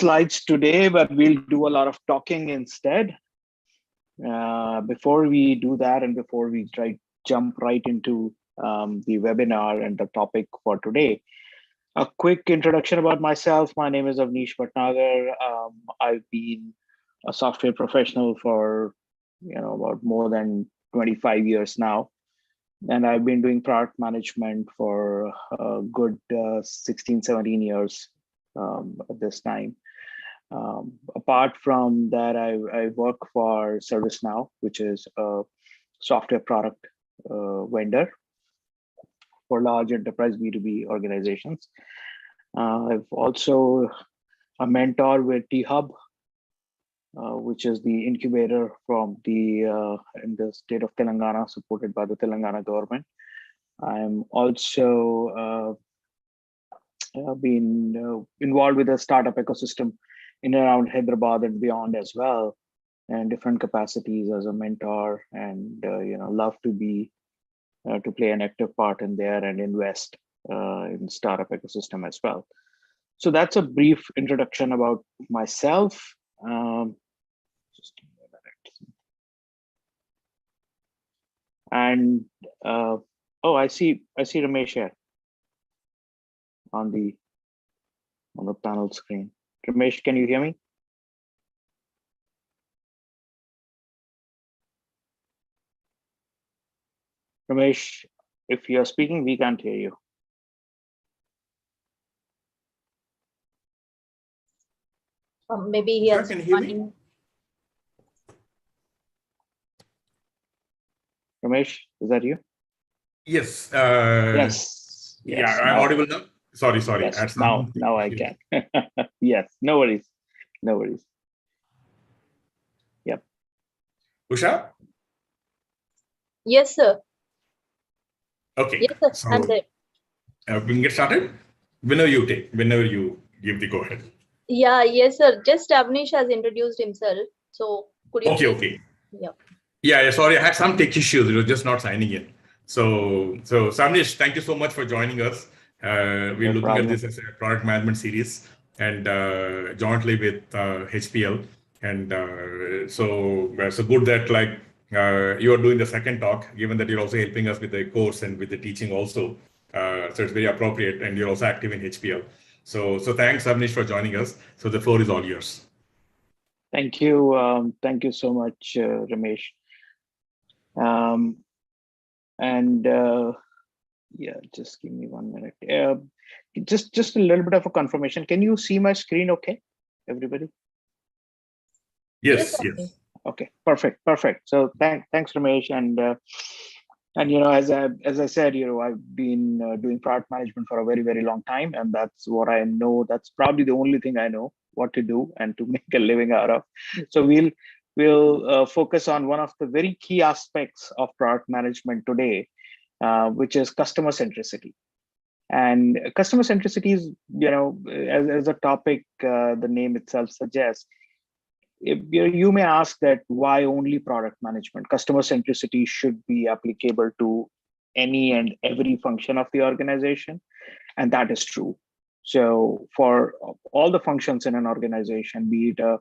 slides today, but we'll do a lot of talking instead. Before we do that, and before we jump right into the webinar and the topic for today, a quick introduction about myself. My name is Avnish Bhatnagar. I've been a software professional for about more than 25 years now. And I've been doing product management for a good 16, 17 years at this time. Apart from that, I work for ServiceNow, which is a software product vendor for large enterprise B2B organizations. I've also a mentor with T-Hub, which is the incubator from in the state of Telangana, supported by the Telangana government. I'm also been involved with the startup ecosystem in and around Hyderabad and beyond as well, and different capacities as a mentor, and love to play an active part in there and invest in startup ecosystem as well. So that's a brief introduction about myself. Just give me a minute. And oh, I see Ramesh here on the panel screen. Ramesh, can you hear me? Ramesh, if you're speaking, we can't hear you. Maybe he has. Can you hear me? Ramesh, is that you? Yes. Yes. Yeah, I'm audible now. Sorry. Yes, now I can. Yes, no worries. Yep. Usha? Yes, sir. Okay. Yes, sir. So, I'm there. we can get started whenever you give the go ahead. Yeah, yes, sir. Just Avnish has introduced himself. So could you Okay. Yeah. Yeah, sorry, I had some tech issues. It was just not signing in. So Avnish, thank you so much for joining us. We're looking at this as a product management series, and jointly with HPL. And so good that you are doing the second talk, given that you're also helping us with the course and with the teaching also. So it's very appropriate, and you're also active in HPL. So thanks, Avnish, for joining us. So the floor is all yours. Thank you. Thank you so much, Ramesh. Yeah, just give me 1 minute. Just a little bit of a confirmation. Can you see my screen okay, everybody? Yes. Okay, perfect. So thanks, Ramesh. And as I said, I've been doing product management for a very, very long time, and that's what I know. That's probably the only thing I know what to do and to make a living out of. So we'll focus on one of the very key aspects of product management today, which is customer centricity. And customer centricity is, as a topic, the name itself suggests. You may ask that why only product management? Customer centricity should be applicable to any and every function of the organization, and that is true. So for all the functions in an organization, be it a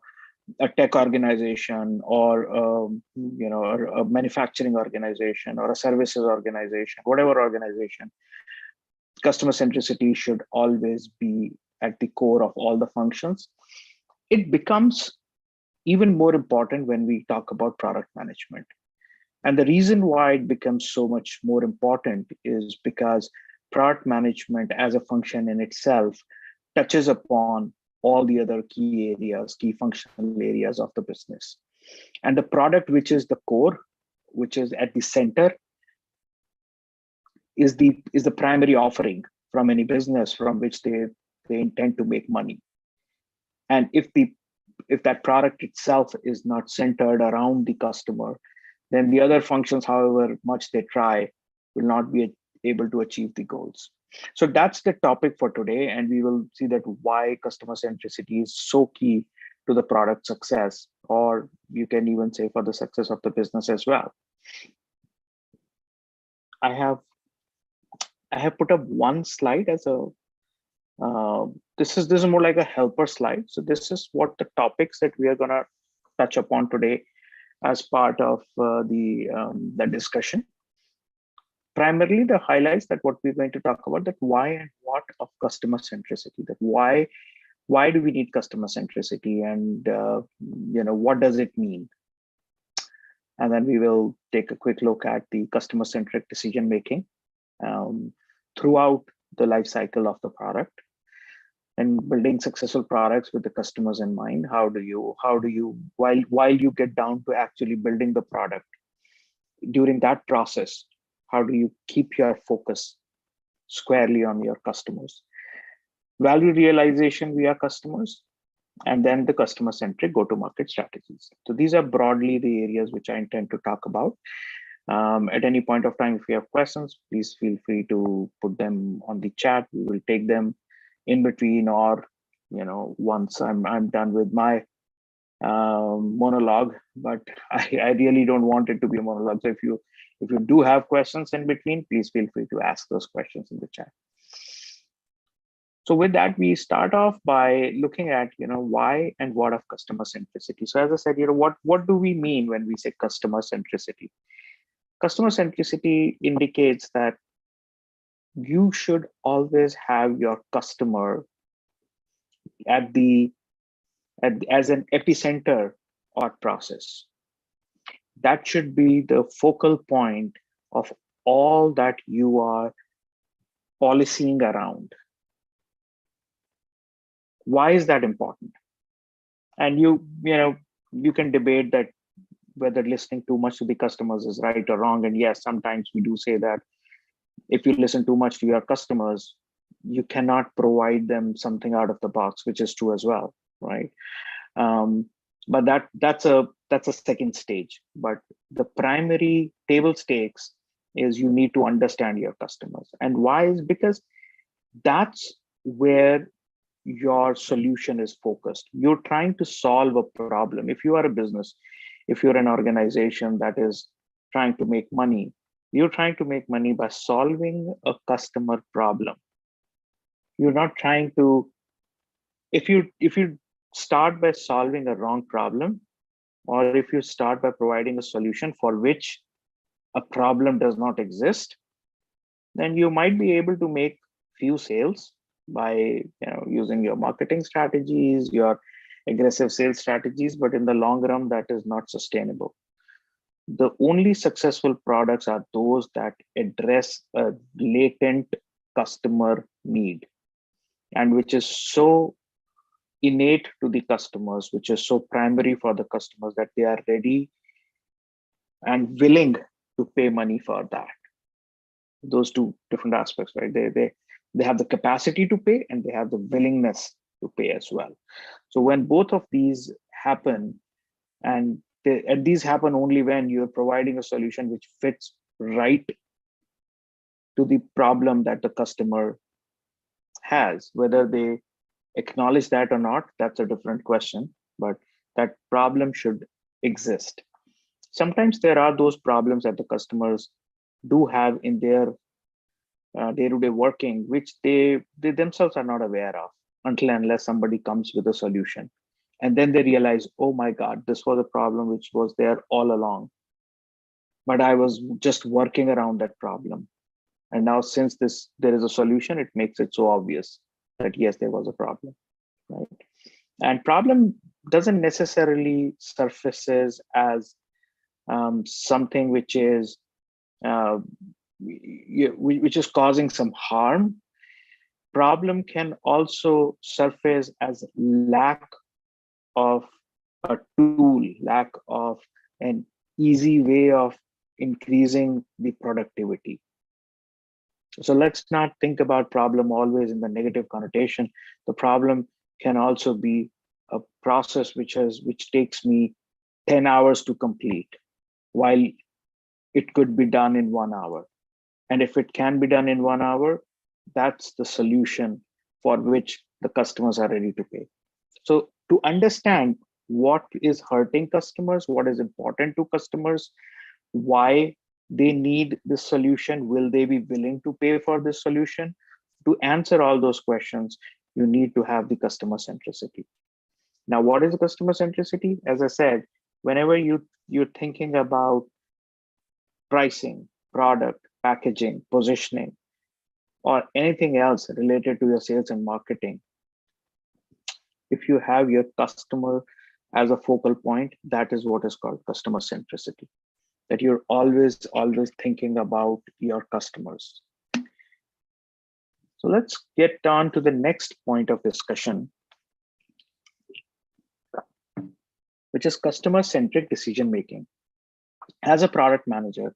tech organization or a manufacturing organization or a services organization, whatever organization, customer centricity should always be at the core of all the functions. It becomes even more important when we talk about product management. And the reason why it becomes so much more important is because product management as a function in itself touches upon all the other key functional areas of the business. And the product, which is the core, which is at the center, is the primary offering from any business from which they intend to make money. And if that product itself is not centered around the customer, then the other functions, however much they try, will not be able to achieve the goals. So that's the topic for today, and we will see that why customer centricity is so key to the product success, or you can even say for the success of the business as well. I have put up one slide as a this is more like a helper slide. So this is what the topics that we are going to touch upon today as part of the discussion. Primarily, the highlights that what we're going to talk about, that why and what of customer centricity, that why do we need customer centricity, and what does it mean? And then we will take a quick look at the customer centric decision making throughout the life cycle of the product, and building successful products with the customers in mind. How do you while you get down to actually building the product, during that process, how do you keep your focus squarely on your customers? Value realization via customers, and then the customer centric go-to-market strategies. So these are broadly the areas which I intend to talk about. At any point of time, if you have questions, please feel free to put them on the chat. We will take them in between, or once I'm done with my monologue. But I really don't want it to be a monologue. So if you do have questions in between, please feel free to ask those questions in the chat. So with that, we start off by looking at why and what of customer centricity. So as I said, what do we mean when we say customer centricity? Customer centricity indicates that you should always have your customer as an epicenter or process. That should be the focal point of all that you are policing around. Why is that important? And you can debate that whether listening too much to the customers is right or wrong. And yes, sometimes we do say that if you listen too much to your customers, you cannot provide them something out of the box, which is true as well, right? But that's a second stage. But the primary table stakes is you need to understand your customers. And why is because that's where your solution is focused. You're trying to solve a problem. If you are a business, if you're an organization that is trying to make money, you're trying to make money by solving a customer problem. You're not trying to, if you start by solving a wrong problem, or if you start by providing a solution for which a problem does not exist, then you might be able to make few sales by using your marketing strategies, your aggressive sales strategies, but in the long run, that is not sustainable. The only successful products are those that address a latent customer need, and which is so innate to the customers, which is so primary for the customers, that they are ready and willing to pay money for that. Those two different aspects, right? They have the capacity to pay, and they have the willingness to pay as well. So when both of these happen, and these happen only when you're providing a solution which fits right to the problem that the customer has, whether they acknowledge that or not, that's a different question, but that problem should exist. Sometimes there are those problems that the customers do have in their day-to-day working, which they themselves are not aware of until and unless somebody comes with a solution. And then they realize, oh my God, this was a problem which was there all along, but I was just working around that problem. And now since there is a solution, it makes it so obvious that yes, there was a problem, right? And problem doesn't necessarily surfaces as something which is causing some harm. Problem can also surface as lack of a tool, lack of an easy way of increasing the productivity. So let's not think about problem always in the negative connotation. The problem can also be a process which takes me 10 hours to complete, while it could be done in 1 hour. And if it can be done in 1 hour, that's the solution for which the customers are ready to pay. So to understand what is hurting customers, what is important to customers, why they need this solution, will they be willing to pay for this solution? To answer all those questions, you need to have the customer centricity. Now, what is the customer centricity? As I said, whenever you're thinking about pricing, product, packaging, positioning, or anything else related to your sales and marketing, if you have your customer as a focal point, that is what is called customer centricity. That you're always thinking about your customers. So let's get on to the next point of discussion, which is customer-centric decision making. As a product manager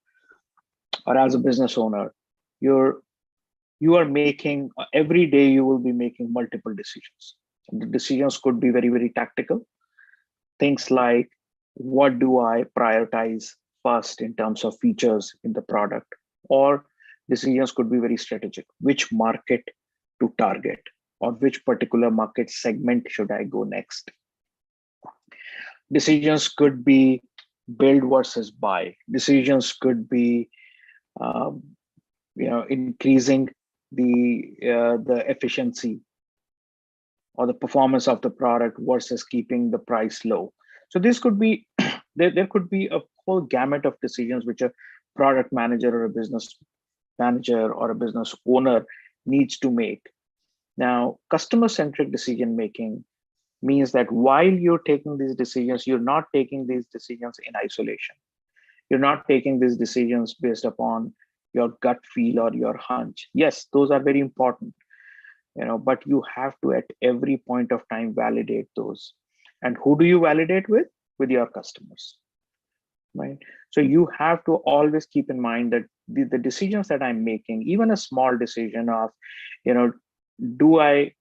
or as a business owner, you are making, every day you will be making multiple decisions. And the decisions could be very, very tactical. Things like, what do I prioritize first in terms of features in the product? Or decisions could be very strategic. Which market to target, or which particular market segment should I go next? Decisions could be build versus buy. Decisions could be increasing the efficiency or the performance of the product versus keeping the price low. So this could be there could be a whole gamut of decisions which a product manager or a business manager or a business owner needs to make. Now, customer-centric decision making means that while you're taking these decisions, you're not taking these decisions in isolation. You're not taking these decisions based upon your gut feel or your hunch. Yes, those are very important, but you have to at every point of time validate those. And who do you validate with? With your customers, right? So you have to always keep in mind that the decisions that I'm making, even a small decision of, do I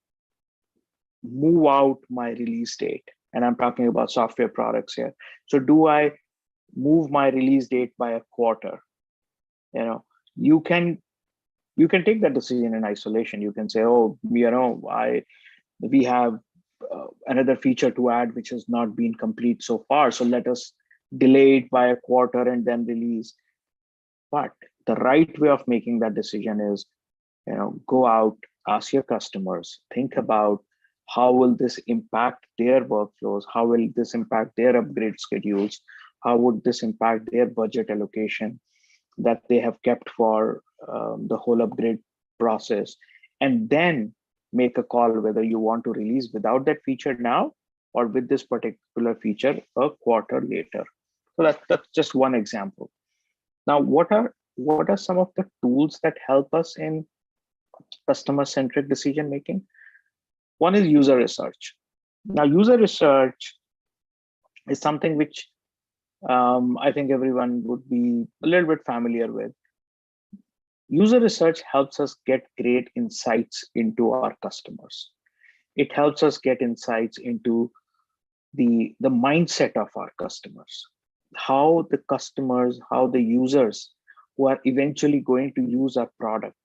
move out my release date? And I'm talking about software products here. So do I move my release date by a quarter? You can take that decision in isolation. You can say, oh, we have another feature to add which has not been complete so far, so let us delay it by a quarter and then release. But the right way of making that decision is, go out, ask your customers, think about how will this impact their workflows, how will this impact their upgrade schedules, how would this impact their budget allocation that they have kept for the whole upgrade process, and then make a call whether you want to release without that feature now or with this particular feature a quarter later. So that's just one example. Now, what are some of the tools that help us in customer-centric decision making? One is user research. Now, user research is something which I think everyone would be a little bit familiar with. User research helps us get great insights into our customers. It helps us get insights into the mindset of our customers, how the customers, how the users who are eventually going to use our product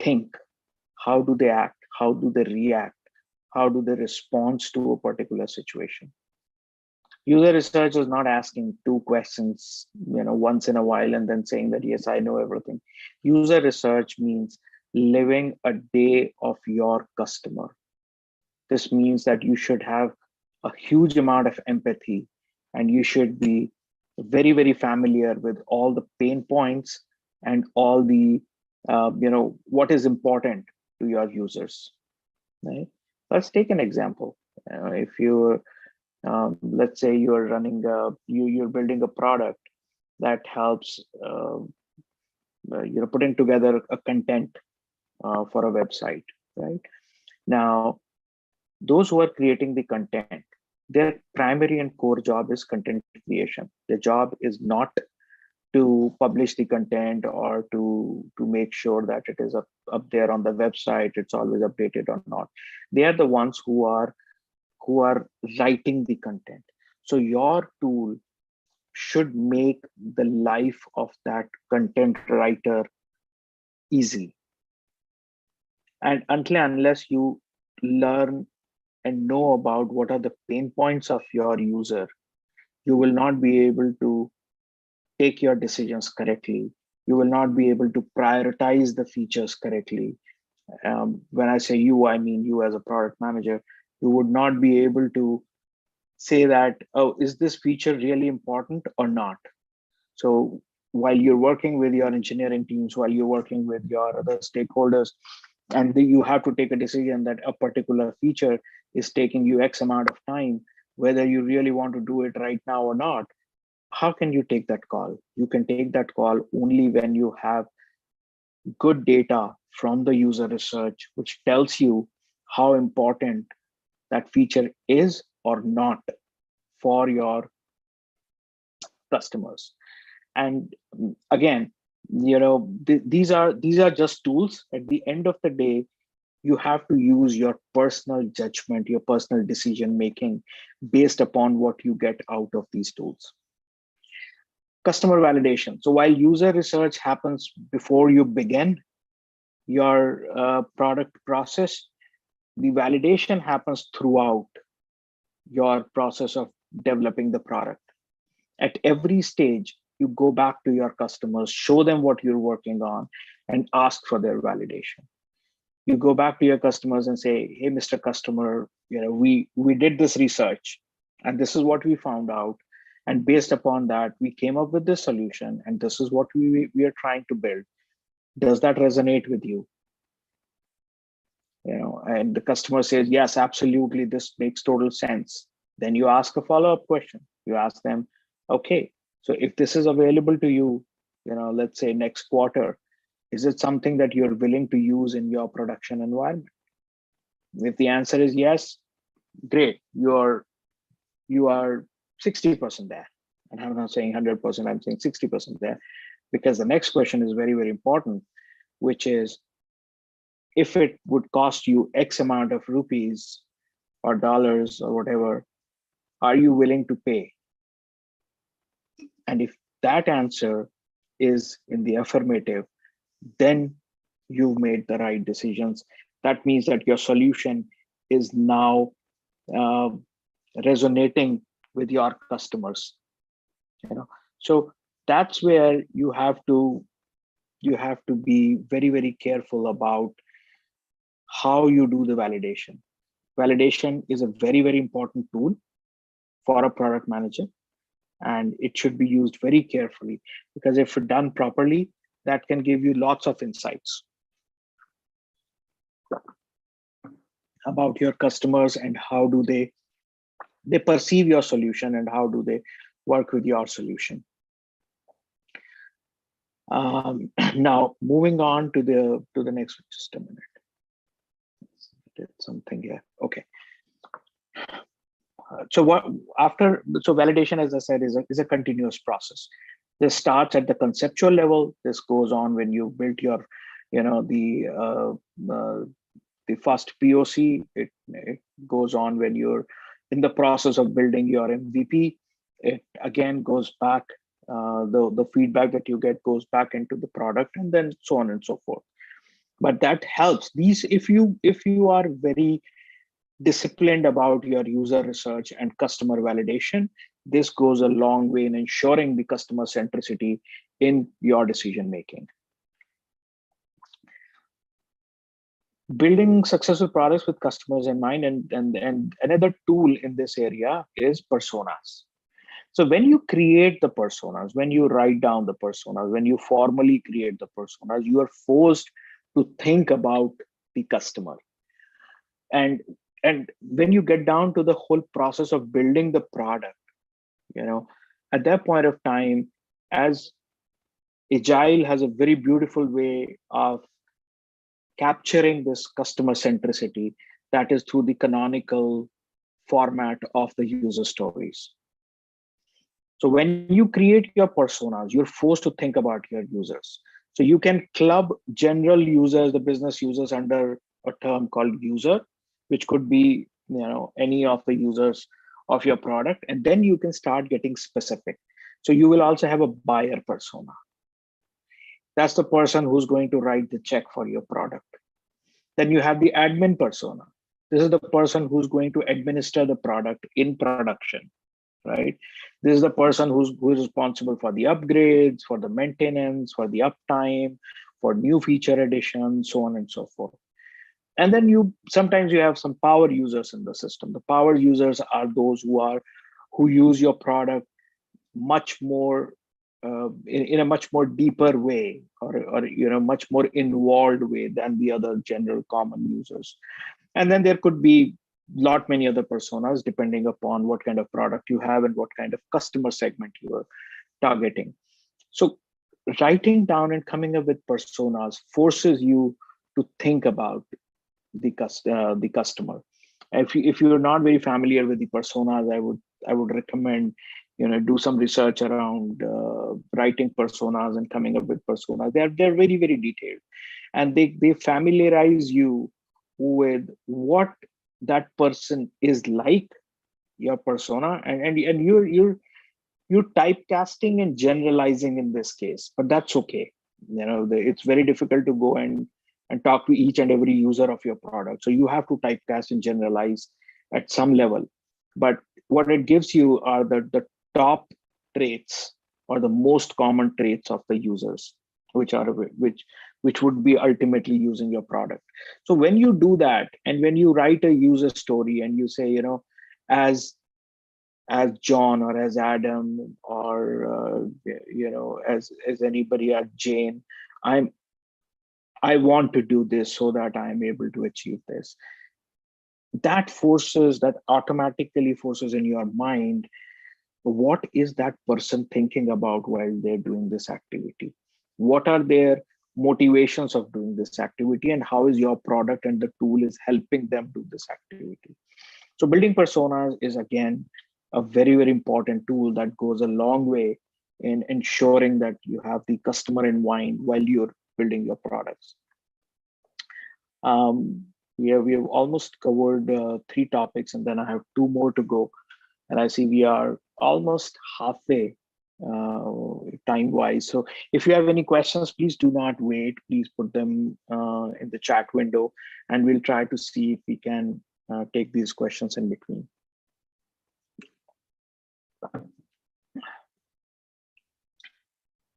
think, how do they act, how do they react, how do they respond to a particular situation. User research is not asking two questions, once in a while and then saying that, yes, I know everything. User research means living a day of your customer. This means that you should have a huge amount of empathy and you should be very, very familiar with all the pain points and all the, what is important to your users, right? Let's take an example. If you let's say you're running you're building a product that helps putting together a content for a website, right? Now, those who are creating the content, their primary and core job is content creation. Their job is not to publish the content or to make sure that it is up there on the website, it's always updated or not. They are the ones who are writing the content. So your tool should make the life of that content writer easy. And unless you learn and know about what are the pain points of your user, you will not be able to take your decisions correctly. You will not be able to prioritize the features correctly. When I say you, I mean you as a product manager. You would not be able to say that, oh, is this feature really important or not? So while you're working with your engineering teams, while you're working with your other stakeholders, and you have to take a decision that a particular feature is taking you X amount of time, whether you really want to do it right now or not, how can you take that call? You can take that call only when you have good data from the user research, which tells you how important that feature is or not for your customers. And again, these are just tools. At the end of the day, you have to use your personal judgment, your personal decision making based upon what you get out of these tools. Customer validation. So while user research happens before you begin your product process, the validation happens throughout your process of developing the product. At every stage, you go back to your customers, show them what you're working on, and ask for their validation. You go back to your customers and say, hey, Mr. Customer, we did this research and this is what we found out. And based upon that, we came up with this solution and this is what we are trying to build. Does that resonate with you? And the customer says, yes, absolutely, this makes total sense. Then you ask a follow-up question. You ask them, okay, so if this is available to you, let's say next quarter, is it something that you're willing to use in your production environment? If the answer is yes, great, you are 60% there. And I'm not saying 100%, I'm saying 60% there, because the next question is very, very important, which is, if it would cost you X amount of rupees or dollars or whatever, are you willing to pay? And if that answer is in the affirmative, then you've made the right decisions. That means that your solution is now resonating with your customers. So that's where you have to be very, very careful about how you do the validation. Validation is a very, very important tool for a product manager, and it should be used very carefully, because if done properly, that can give you lots of insights about your customers and how do they perceive your solution and how do they work with your solution. Now, moving on to the next, just a minute. Did something here. Okay. So validation, as I said, is a continuous process. This starts at the conceptual level. This goes on when you built your, the first POC. It goes on when you're in the process of building your MVP. It again goes back. The feedback that you get goes back into the product, and then so on and so forth. But that helps. If you are very disciplined about your user research and customer validation, this goes a long way in ensuring the customer centricity in your decision making. Building successful products with customers in mind, and another tool in this area is personas. So when you create the personas, when you write down the personas, when you formally create the personas, you are forced to think about the customer. And when you get down to the whole process of building the product, at that point of time, as Agile has a very beautiful way of capturing this customer centricity, that is through the canonical format of the user stories. So when you create your personas, you're forced to think about your users. So you can club general users, the business users, under a term called user, which could be any of the users of your product, and then you can start getting specific. So you will also have a buyer persona. That's the person who's going to write the check for your product. Then you have the admin persona. This is the person who's going to administer the product in production, right? This is the person who is responsible for the upgrades, for the maintenance, for the uptime, for new feature additions, so on and so forth. And then sometimes you have some power users in the system. The power users are those who use your product much more in a much more deeper way, or much more involved way than the other general common users. And then there could be lot many other personas depending upon what kind of product you have and what kind of customer segment you are targeting. So writing down and coming up with personas forces you to think about the customer. If you're not very familiar with the personas, I would recommend do some research around writing personas and coming up with personas. They're very, very detailed, and they familiarize you with what that person is like, your persona, and you're typecasting and generalizing in this case, but that's okay. It's very difficult to go and talk to each and every user of your product, so you have to typecast and generalize at some level. But what it gives you are the top traits, or the most common traits of the users, which would be ultimately using your product. So when you do that, and when you write a user story and you say, as John, or as Adam, or as anybody, as Jane, I want to do this so that I'm able to achieve this. That automatically forces in your mind, what is that person thinking about while they're doing this activity? What are their motivations of doing this activity, and how is your product and the tool is helping them do this activity? So building personas is, again, a very, very important tool that goes a long way in ensuring that you have the customer in mind while you're building your products. We have almost covered 3 topics, and then I have 2 more to go. And I see we are almost halfway time-wise. So if you have any questions, please do not wait. Please put them in the chat window, and we'll try to see if we can take these questions in between.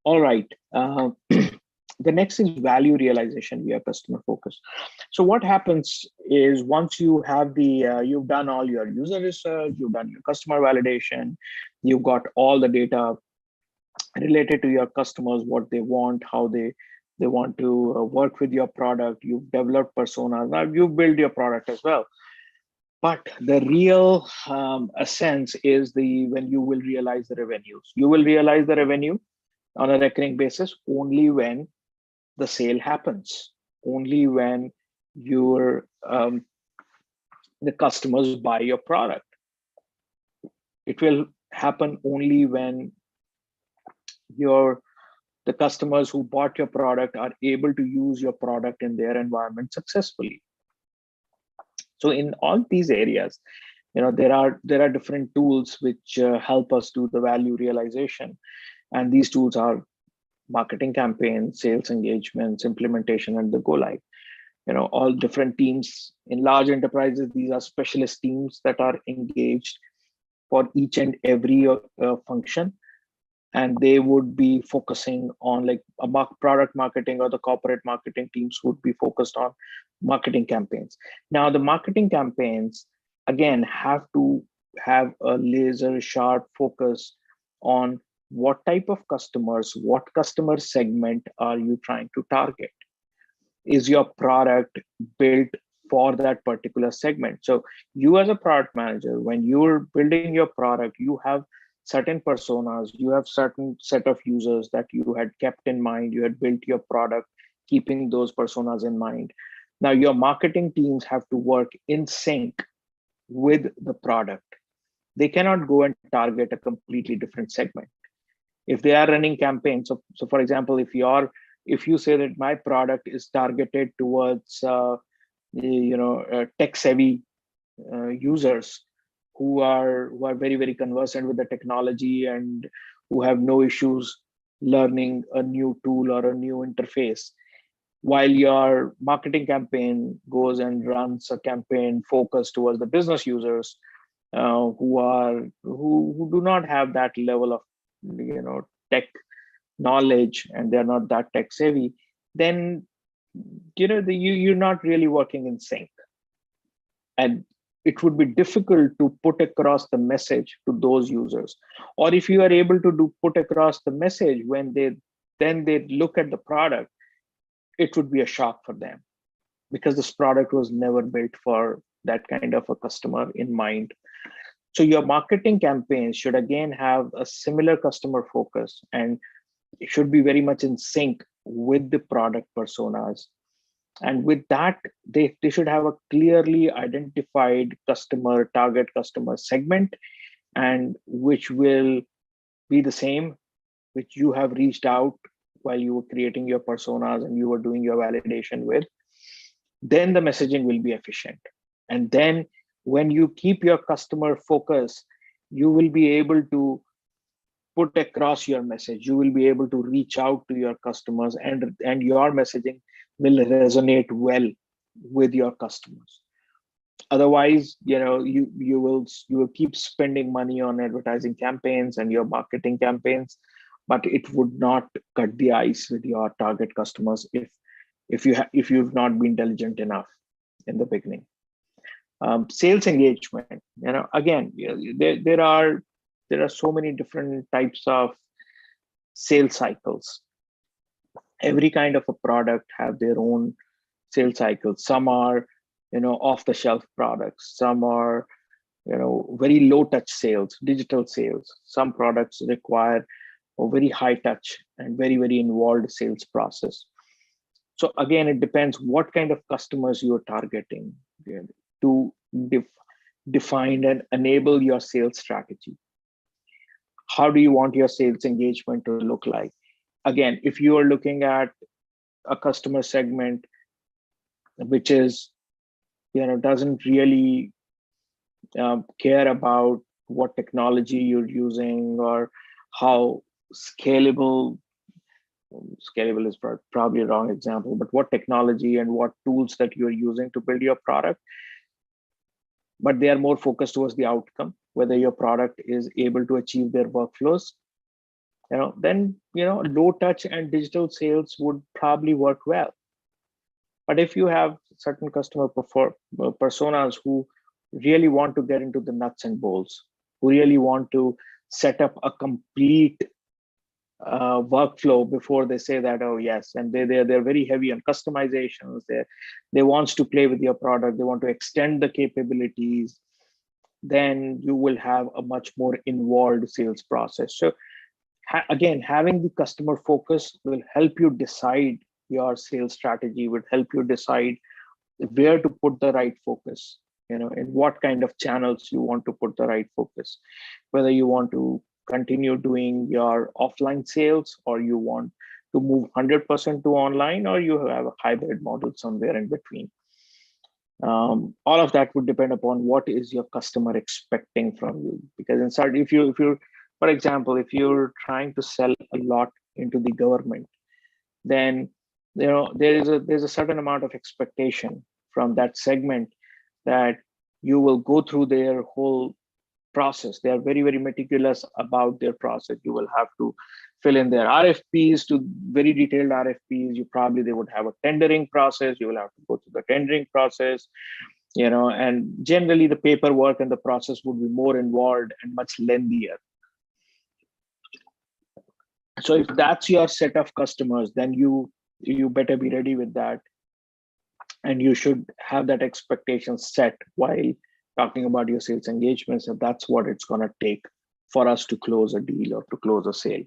All right. The next is value realization via customer focus. So what happens is, once you have you've done all your user research, you've done your customer validation, you've got all the data related to your customers, what they want, how they want to work with your product, you've developed personas, now you've built your product as well. But the real essence is when you will realize the revenues. You will realize the revenue on a recurring basis only when the sale happens, only when the customers buy your product. It will happen only when the customers who bought your product are able to use your product in their environment successfully. So in all these areas, there are different tools which help us do the value realization, and these tools are marketing campaigns, sales engagements, implementation, and the go live. All different teams in large enterprises. These are specialist teams that are engaged for each and every function, and they would be focusing on, like, a product marketing or the corporate marketing teams would be focused on marketing campaigns. Now, the marketing campaigns, again, have to have a laser sharp focus on what type of customers, what customer segment are you trying to target? Is your product built for that particular segment? So you, as a product manager, when you're building your product, you have certain personas, you have certain set of users that you had kept in mind. You had built your product keeping those personas in mind. Now your marketing teams have to work in sync with the product. They cannot go and target a completely different segment. If they are running campaigns, so for example, if you say that my product is targeted towards tech savvy users who are very, very conversant with the technology and who have no issues learning a new tool or a new interface, while your marketing campaign goes and runs a campaign focused towards the business users who do not have that level of tech knowledge, and they're not that tech savvy, then you're not really working in sync, and it would be difficult to put across the message to those users. Or if you are able to put across the message when they look at the product, it would be a shock for them, because this product was never built for that kind of a customer in mind. So your marketing campaigns should again have a similar customer focus, and it should be very much in sync with the product personas. And with that, they should have a clearly identified target customer segment, and which will be the same which you have reached out while you were creating your personas and you were doing your validation with. Then the messaging will be efficient. And then when you keep your customer focus, you will be able to put across your message. You will be able to reach out to your customers, and your messaging will resonate well with your customers. Otherwise, you will keep spending money on advertising campaigns and your marketing campaigns, but it would not cut the ice with your target customers if you've not been diligent enough in the beginning. Sales engagement, again, there are so many different types of sales cycles. Every kind of a product have their own sales cycles. Some are off the shelf products. Some are very low touch sales, digital sales. Some products require a very high touch and very, very involved sales process. So again, it depends what kind of customers you're targeting to define and enable your sales strategy. How do you want your sales engagement to look like? Again, if you are looking at a customer segment which is doesn't really care about what technology you're using or how scalable is probably a wrong example, but what technology and what tools that you're using to build your product, but they are more focused towards the outcome, whether your product is able to achieve their workflows, then low touch and digital sales would probably work well. But if you have certain customer personas who really want to get into the nuts and bolts, who really want to set up a complete workflow before they say that, oh yes, and they're very heavy on customizations. They want to play with your product. They want to extend the capabilities. Then you will have a much more involved sales process. So again, having the customer focus will help you decide your sales strategy, would help you decide where to put the right focus, in what kind of channels you want to put the right focus, whether you want to continue doing your offline sales or you want to move 100% to online, or you have a hybrid model somewhere in between. All of that would depend upon what is your customer expecting from you. Because inside, if you're, for example, if you're trying to sell a lot into the government, then there's a certain amount of expectation from that segment that you will go through their whole process. They are very, very meticulous about their process. You will have to fill in their RFPs, to very detailed RFPs. They would have a tendering process. You will have to go through the tendering process, and generally the paperwork and the process would be more involved and much lengthier. So if that's your set of customers, then you better be ready with that. And you should have that expectation set while talking about your sales engagements, and that's what it's going to take for us to close a deal or to close a sale.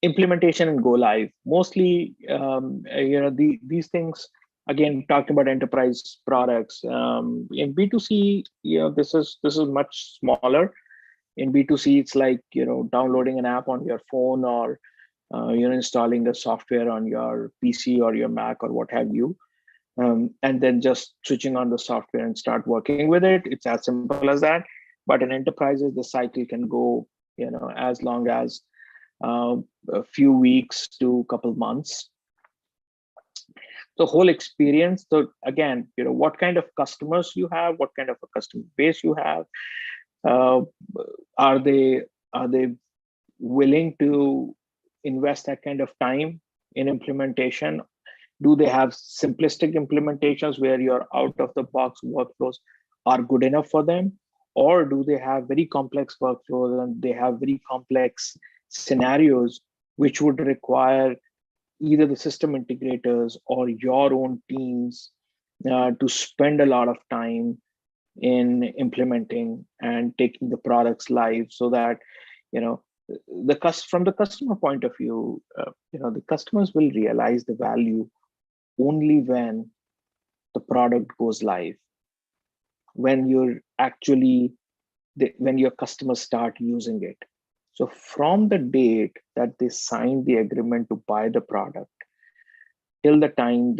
Implementation and go live. Mostly, these things, again, talking about enterprise products. In B2C, this is much smaller. In B2C, it's like, downloading an app on your phone, or installing a software on your PC or your Mac or what have you. And then just switching on the software and start working with it. It's as simple as that. But in enterprises, the cycle can go, as long as a few weeks to a couple months. The whole experience. So again, what kind of customers you have, what kind of a customer base you have. Are they willing to invest that kind of time in implementation? Do they have simplistic implementations where your out of the box workflows are good enough for them? Or do they have very complex workflows and they have very complex scenarios which would require either the system integrators or your own teams to spend a lot of time in implementing and taking the products live, so that from the customer point of view, the customers will realize the value only when the product goes live, when when your customers start using it. So from the date that they sign the agreement to buy the product till the time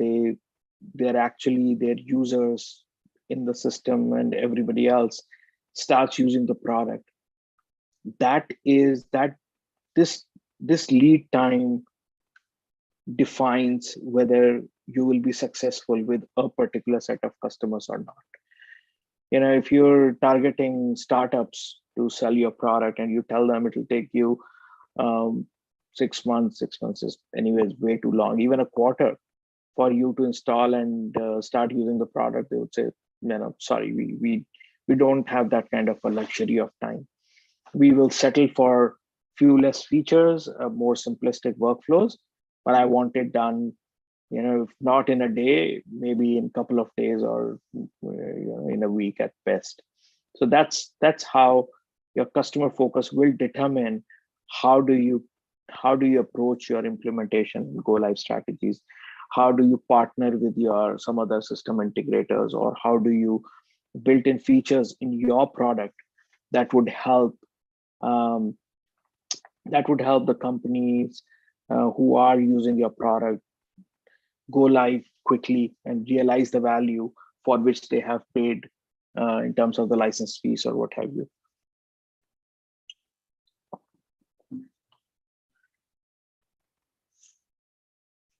they're actually their users in the system and everybody else starts using the product, this lead time defines whether you will be successful with a particular set of customers or not. If you're targeting startups to sell your product and you tell them it'll take you 6 months, 6 months is anyways way too long, even a quarter for you to install and start using the product, they would say, sorry, we don't have that kind of a luxury of time. We will settle for few less features, more simplistic workflows, but I want it done, if not in a day, maybe in a couple of days or in a week at best. So that's how your customer focus will determine how do you approach your implementation and go live strategies. How do you partner with some other system integrators, or how do you build in features in your product that would help the companies who are using your product go live quickly and realize the value for which they have paid in terms of the license fees or what have you.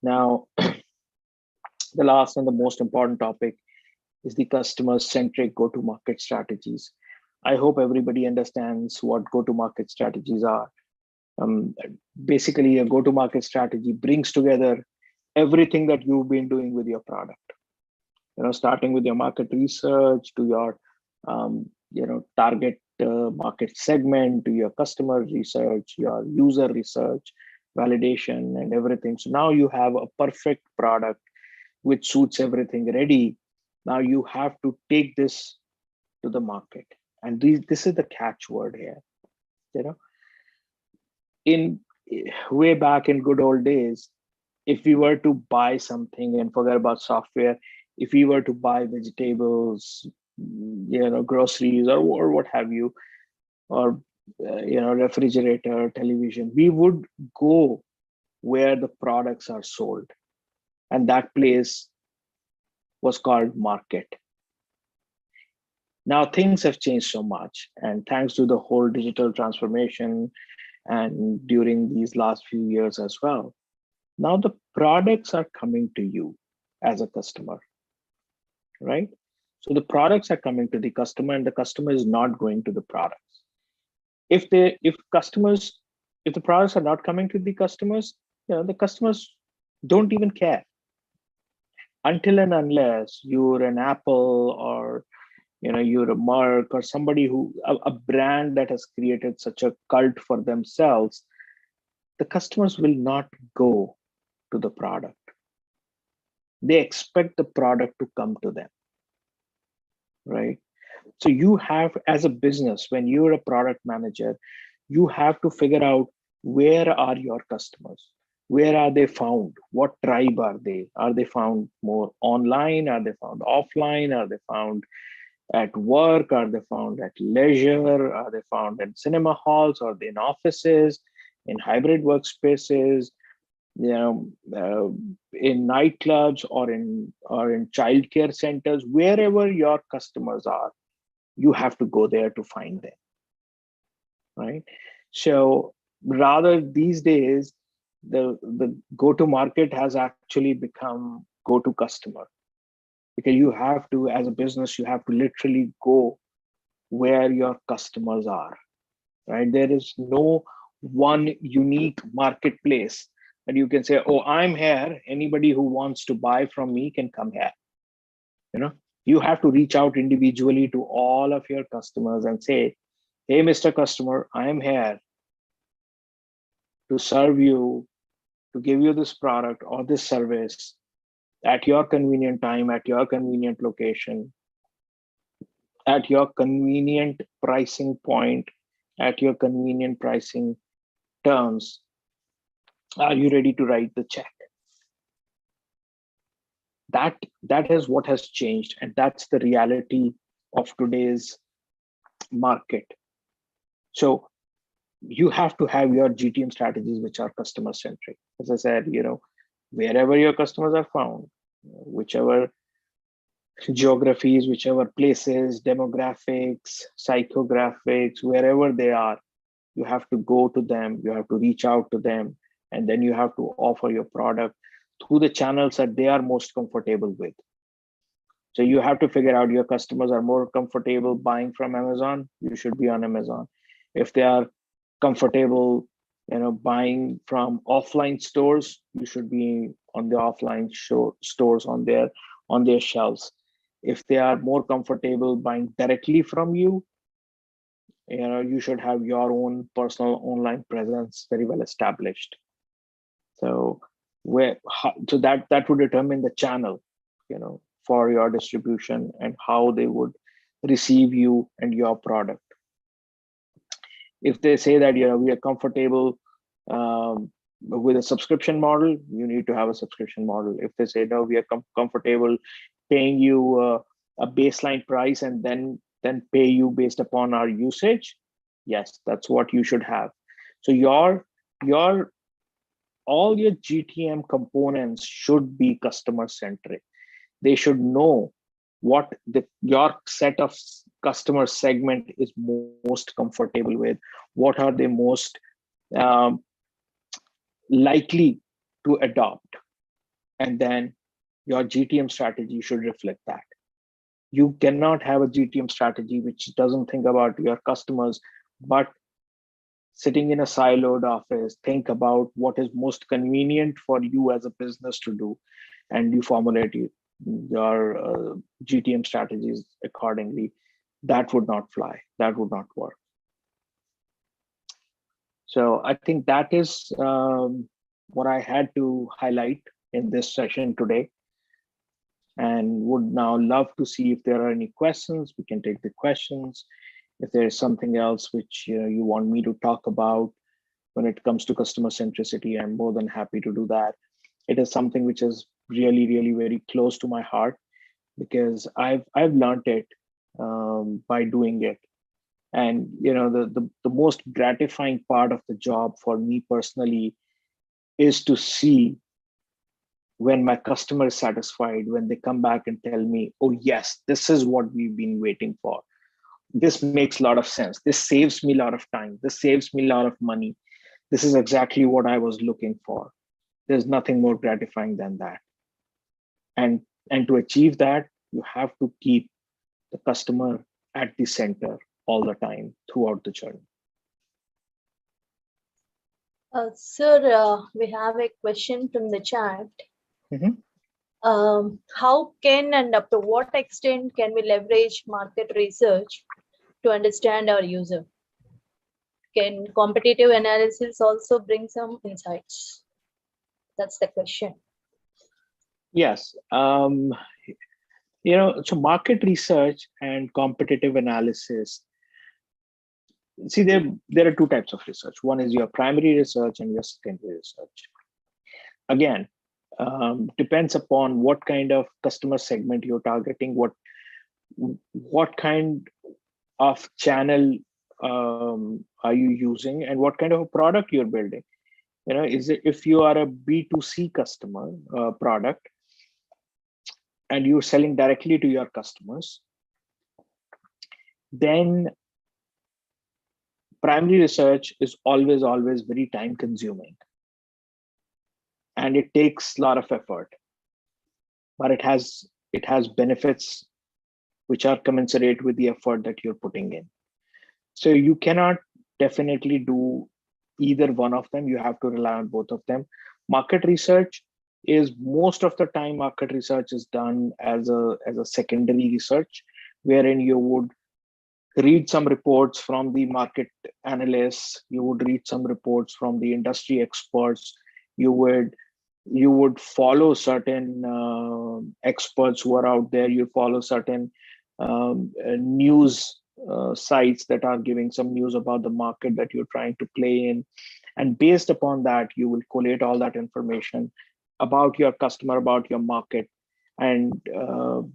Now, the last and the most important topic is the customer-centric go-to-market strategies. I hope everybody understands what go-to-market strategies are. Basically, a go-to-market strategy brings together everything that you've been doing with your product. Starting with your market research to your target market segment, to your customer research, your user research, validation, and everything. So now you have a perfect product which suits everything ready. Now you have to take this to the market, and this is the catchword here. In way back in good old days, if we were to buy something and forget about software, if we were to buy vegetables, groceries or what have you, or refrigerator, television, we would go where the products are sold, and that place was called market. Now things have changed so much, and thanks to the whole digital transformation and during these last few years as well, now the products are coming to you as a customer, right? So the products are coming to the customer, and the customer is not going to the products. If the products are not coming to the customers, the customers don't even care, until and unless you're an Apple or you're a Merck or somebody a brand that has created such a cult for themselves. The customers will not go to the product. They expect the product to come to them, right? So you have, as a business, when you're a product manager, you have to figure out, where are your customers? Where are they found? What tribe are they? Are they found more online? Are they found offline? Are they found at work? Are they found at leisure? Are they found in cinema halls? Are they in offices, in hybrid workspaces, in nightclubs, or in childcare centers? Wherever your customers are, you have to go there to find them, right? So rather, these days, the go-to-market has actually become go-to-customer, because you have to, as a business, you have to literally go where your customers are, right? There is no one unique marketplace And you can say, oh, I'm here. Anybody who wants to buy from me can come here. You have to reach out individually to all of your customers and say, hey, Mr. Customer, I am here to serve you, to give you this product or this service at your convenient time, at your convenient location, at your convenient pricing point, at your convenient pricing terms. Are you ready to write the check? That is what has changed, and that's the reality of today's market. So you have to have your GTM strategies which are customer centric. As I said, wherever your customers are found, whichever geographies, whichever places, demographics, psychographics, wherever they are, you have to go to them, you have to reach out to them, and then you have to offer your product through the channels that they are most comfortable with. So you have to figure out your customers are more comfortable buying from Amazon, you should be on Amazon. If they are comfortable, buying from offline stores, you should be on the offline stores on their shelves. If they are more comfortable buying directly from you, you should have your own personal online presence very well established. So that would determine the channel, for your distribution and how they would receive you and your product. If they say that we are comfortable with a subscription model, you need to have a subscription model. If they say no, we are comfortable paying you a baseline price and then pay you based upon our usage, yes, that's what you should have. So all your GTM components should be customer centric. They should know what your set of customer segment is most comfortable with, what are they most likely to adopt, and then your GTM strategy should reflect that. You cannot have a GTM strategy which doesn't think about your customers, but sitting in a siloed office, think about what is most convenient for you as a business to do, and you formulate your GTM strategies accordingly. That would not fly. That would not work. So I think that is what I had to highlight in this session today, and would now love to see if there are any questions. We can take the questions. If there is something else which you want me to talk about when it comes to customer centricity, I'm more than happy to do that. It is something which is really, really very close to my heart, because I've learned it by doing it. And the most gratifying part of the job for me personally is to see when my customer is satisfied, when they come back and tell me, oh yes, this is what we've been waiting for. This makes a lot of sense. This saves me a lot of time. This saves me a lot of money. This is exactly what I was looking for. There's nothing more gratifying than that. And to achieve that, you have to keep the customer at the center all the time throughout the journey. Sir, we have a question from the chat. Mm-hmm. How can and up to what extent can we leverage market research to understand our user? Can competitive analysis also bring some insights? That's the question. Yes. So market research and competitive analysis. See, there are two types of research. One is your primary research and your secondary research. Again, depends upon what kind of customer segment you're targeting, what kind of channel are you using, and what kind of a product you're building. Is it, if you are a B2C customer product and you're selling directly to your customers, then primary research is always very time consuming, and it takes a lot of effort, but it has benefits which are commensurate with the effort that you're putting in. So you cannot definitely do either one of them. You have to rely on both of them. Market research is, most of the time, market research is done as a secondary research, wherein you would read some reports from the market analysts, you would read some reports from the industry experts, you would follow certain experts who are out there, you follow certain news sites that are giving some news about the market that you're trying to play in, and based upon that you will collate all that information about your customer, about your market, and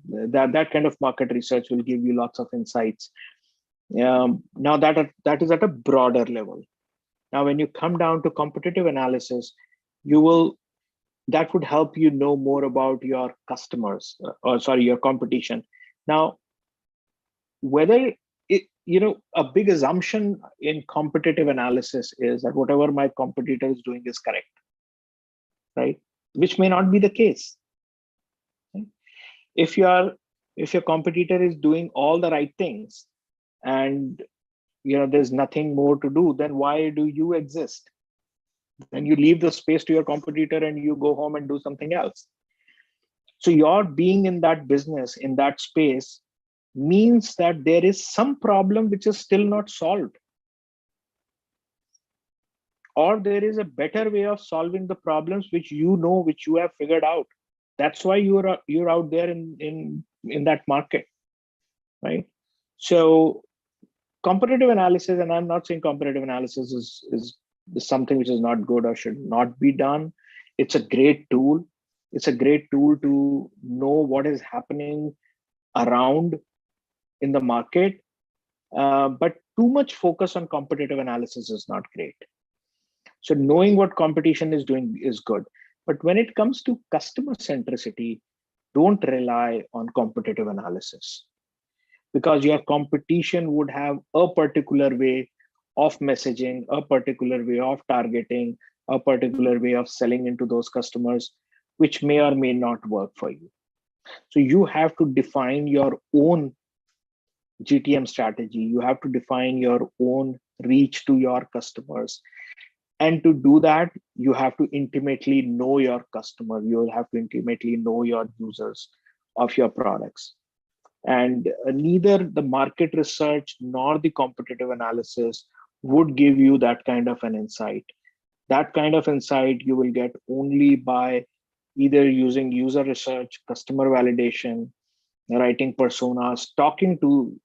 that kind of market research will give you lots of insights. Now that is at a broader level. Now when you come down to competitive analysis, that would help you know more about your customers, your competition. Now, whether a big assumption in competitive analysis is that whatever my competitor is doing is correct, right? Which may not be the case. Right? If your competitor is doing all the right things and there's nothing more to do, then why do you exist? Then you leave the space to your competitor and you go home and do something else. So your being in that business, in that space, means that there is some problem which is still not solved, or there is a better way of solving the problems which which you have figured out. That's why you're out there in that market, right? So competitive analysis, and I'm not saying competitive analysis is something which is not good or should not be done. It's a great tool. It's a great tool to know what is happening around in the market, but too much focus on competitive analysis is not great. So knowing what competition is doing is good, but when it comes to customer centricity, don't rely on competitive analysis, because your competition would have a particular way of messaging, a particular way of targeting, a particular way of selling into those customers, which may or may not work for you. So you have to define your own GTM strategy. You have to define your own reach to your customers. And to do that, you have to intimately know your customer. You'll have to intimately know your users of your products. And neither the market research nor the competitive analysis would give you that kind of an insight. That kind of insight you will get only by either using user research, customer validation, writing personas, talking to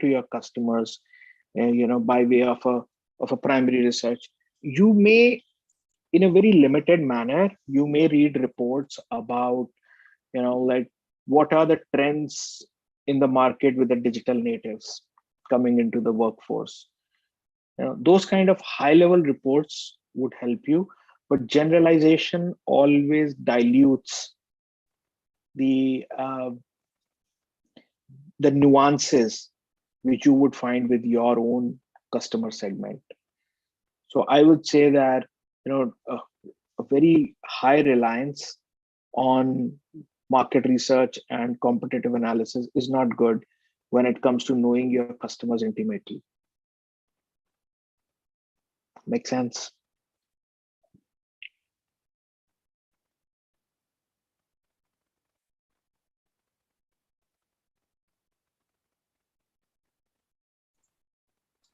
your customers, by way of a primary research. You may, in a very limited manner, you may read reports about, like what are the trends in the market with the digital natives coming into the workforce. Those kind of high-level reports would help you, but generalization always dilutes the nuances which you would find with your own customer segment. So I would say that a very high reliance on market research and competitive analysis is not good when it comes to knowing your customers intimately. Make sense?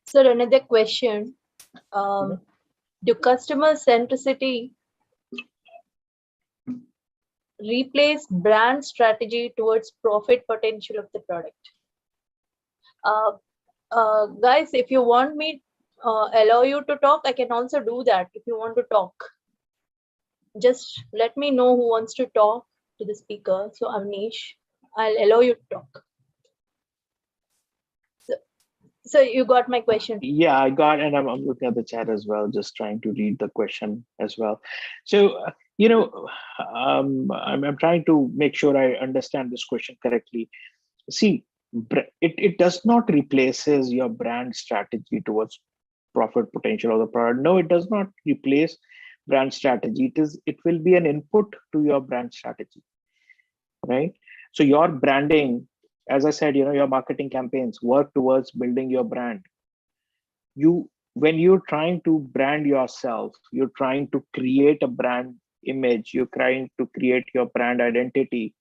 So another question, do customer centricity replace brand strategy towards profit potential of the product? Guys, if you want me allow you to talk, I can also do that. If you want to talk, just let me know who wants to talk to the speaker. So Avnish, I'll allow you to talk. So you got my question? Yeah, I got, and I'm looking at the chat as well, just trying to read the question as well. So, I'm trying to make sure I understand this question correctly. See, it does not replaces your brand strategy towards profit potential of the product. No, it does not replace brand strategy. It will be an input to your brand strategy, right? So your branding, as I said, your marketing campaigns work towards building your brand. When you're trying to brand yourself, you're trying to create a brand image, you're trying to create your brand identity,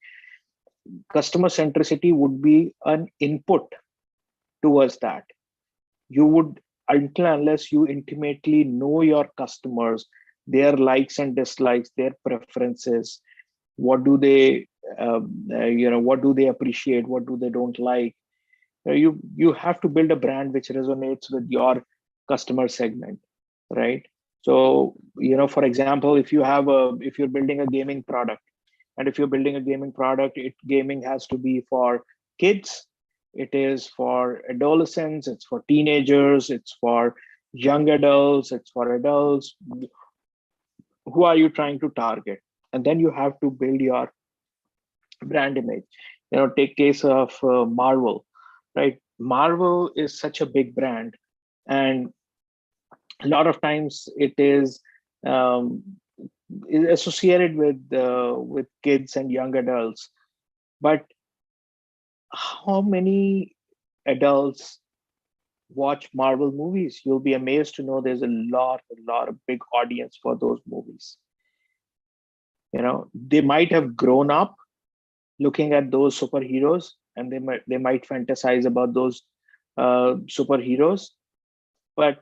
customer centricity would be an input towards that. You would, until unless you intimately know your customers, their likes and dislikes, their preferences, what do they what do they appreciate, what do they don't like, you have to build a brand which resonates with your customer segment, right? So for example, if you're building a gaming product, and if you're building a gaming product, gaming has to be for kids, it is for adolescents, it's for teenagers, it's for young adults, it's for adults. Who are you trying to target? And then you have to build your brand image. Take case of Marvel, right? Marvel is such a big brand, and a lot of times it is associated with kids and young adults. But how many adults watch Marvel movies? You'll be amazed to know there's a lot of big audience for those movies. They might have grown up looking at those superheroes, and they might fantasize about those superheroes, but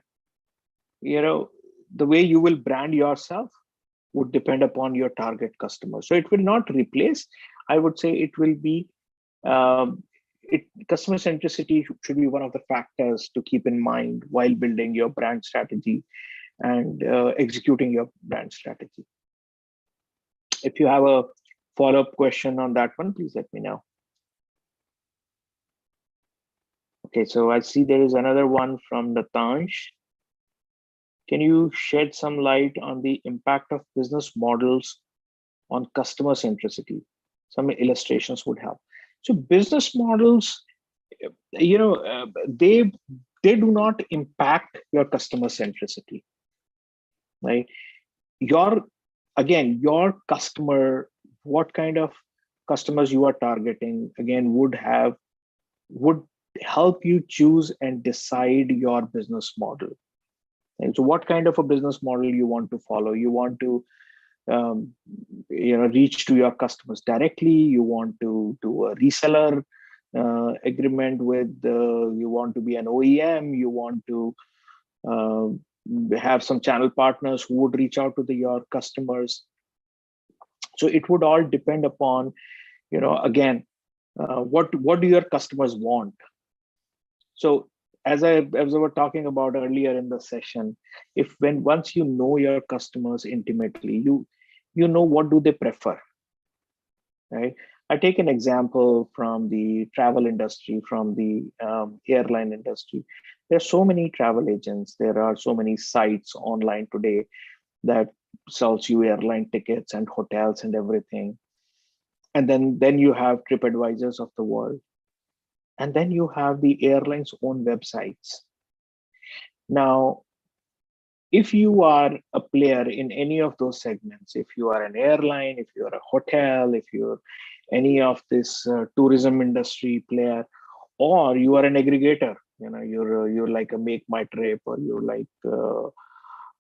the way you will brand yourself would depend upon your target customer. So it will not replace. I would say it will be customer centricity should be one of the factors to keep in mind while building your brand strategy and executing your brand strategy. If you have a follow-up question on that one, please let me know. Okay, so I see there is another one from Natansh. Can you shed some light on the impact of business models on customer centricity? Some illustrations would help. So business models, they do not impact your customer centricity, right? Your customer, what kind of customers you are targeting, again, would help you choose and decide your business model. And so what kind of a business model you want to follow? You want to reach to your customers directly, you want to do a reseller agreement with, you want to be an OEM, you want to have some channel partners who would reach out to your customers. So it would all depend upon, what do your customers want? So as I was talking about earlier in the session, once you know your customers intimately, you know what do they prefer, right? I take an example from the travel industry, from the airline industry. There are so many travel agents. There are so many sites online today that sells you airline tickets and hotels and everything. And then you have TripAdvisors of the world. And then you have the airline's own websites. Now, if you are a player in any of those segments, if you are an airline, if you're a hotel, if you're any of this tourism industry player, or you are an aggregator, you're like a Make My Trip, or you're like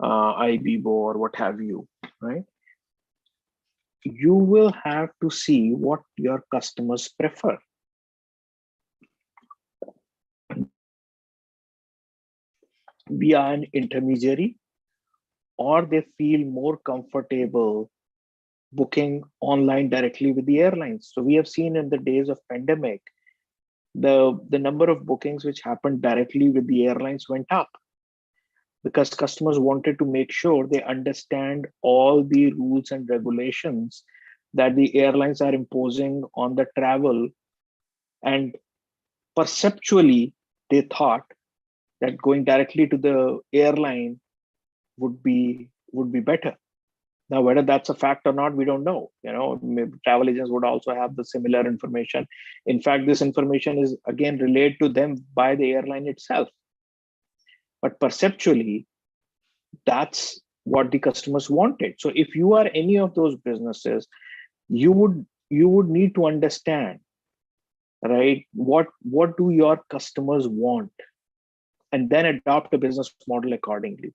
iBibo or what have you, right? You will have to see what your customers prefer. Be an intermediary, or they feel more comfortable booking online directly with the airlines. So we have seen in the days of pandemic, the number of bookings which happened directly with the airlines went up, because customers wanted to make sure they understand all the rules and regulations that the airlines are imposing on the travel. And perceptually, they thought that going directly to the airline would be better. Now, whether that's a fact or not, we don't know. Maybe travel agents would also have the similar information. In fact, this information is again relayed to them by the airline itself. But perceptually, that's what the customers wanted. So if you are any of those businesses, you would need to understand, right? What do your customers want? And then adopt a business model accordingly.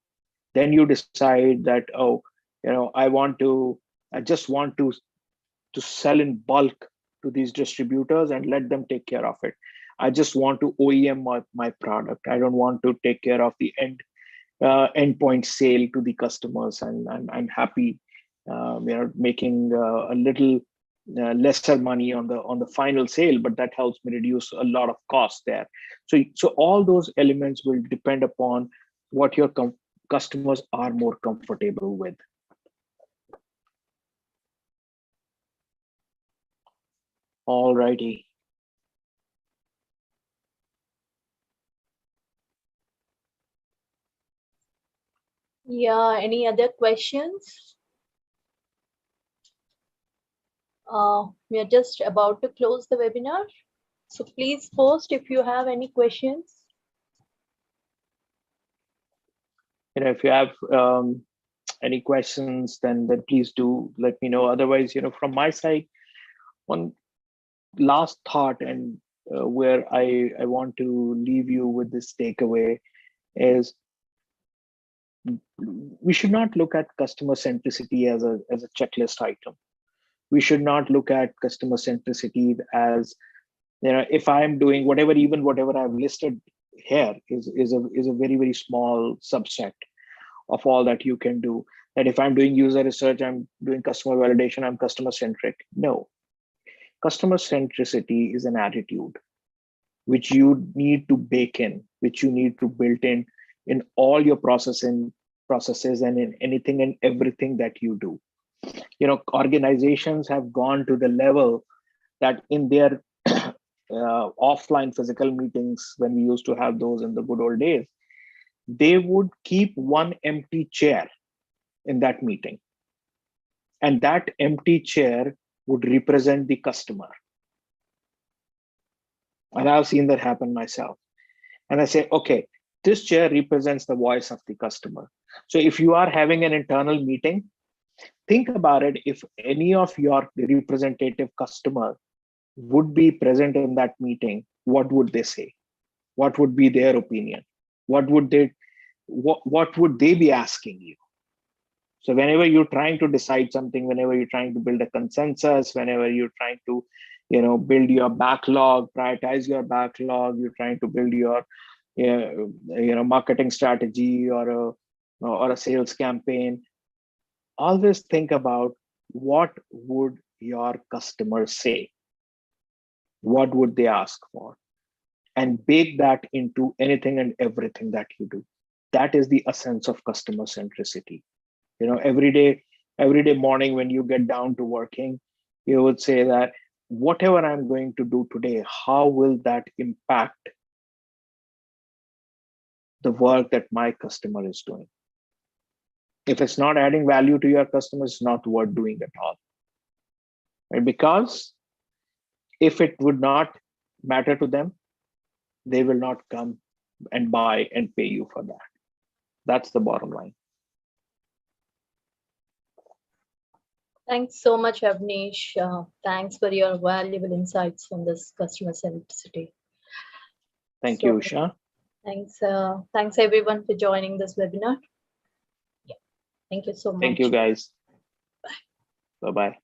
Then you decide that, I want to I just want to sell in bulk to these distributors and let them take care of it. I just want to OEM my product. I don't want to take care of the endpoint sale to the customers, and I'm happy we are making a little lesser money on the final sale, but that helps me reduce a lot of costs there. So all those elements will depend upon what your customers are more comfortable with. All righty. Yeah, any other questions? We are just about to close the webinar. So please post if you have any questions. If you have any questions, then please do let me know. Otherwise, from my side, one last thought, and where I want to leave you with this takeaway is, we should not look at customer centricity as a checklist item. We should not look at customer centricity as, if I'm doing whatever I've listed here is a very, very small subset of all that you can do. That if I'm doing user research, I'm doing customer validation, I'm customer centric. No, customer centricity is an attitude which you need to bake in, which you need to build in all your processes and in anything and everything that you do. Organizations have gone to the level that in their offline physical meetings, when we used to have those in the good old days, they would keep one empty chair in that meeting. And that empty chair would represent the customer. And I've seen that happen myself. And I say, okay, this chair represents the voice of the customer. So if you are having an internal meeting, think about it. If any of your representative customer would be present in that meeting, what would they say? What would be their opinion? What would they be asking you? So whenever you're trying to decide something, whenever you're trying to build a consensus, whenever you're trying to, build your backlog, prioritize your backlog, you're trying to build your, marketing strategy or a sales campaign, always think about what would your customers say? What would they ask for? And bake that into anything and everything that you do. That is the essence of customer centricity. Every day morning when you get down to working, you would say that whatever I'm going to do today, how will that impact the work that my customer is doing? If it's not adding value to your customers, it's not worth doing at all. Right? Because if it would not matter to them, they will not come and buy and pay you for that. That's the bottom line. Thanks so much, Avnish. Thanks for your valuable insights on this customer centricity. Thank you, Usha. Thanks everyone for joining this webinar. Yeah. Thank you so much. Thank you, guys. Bye-bye.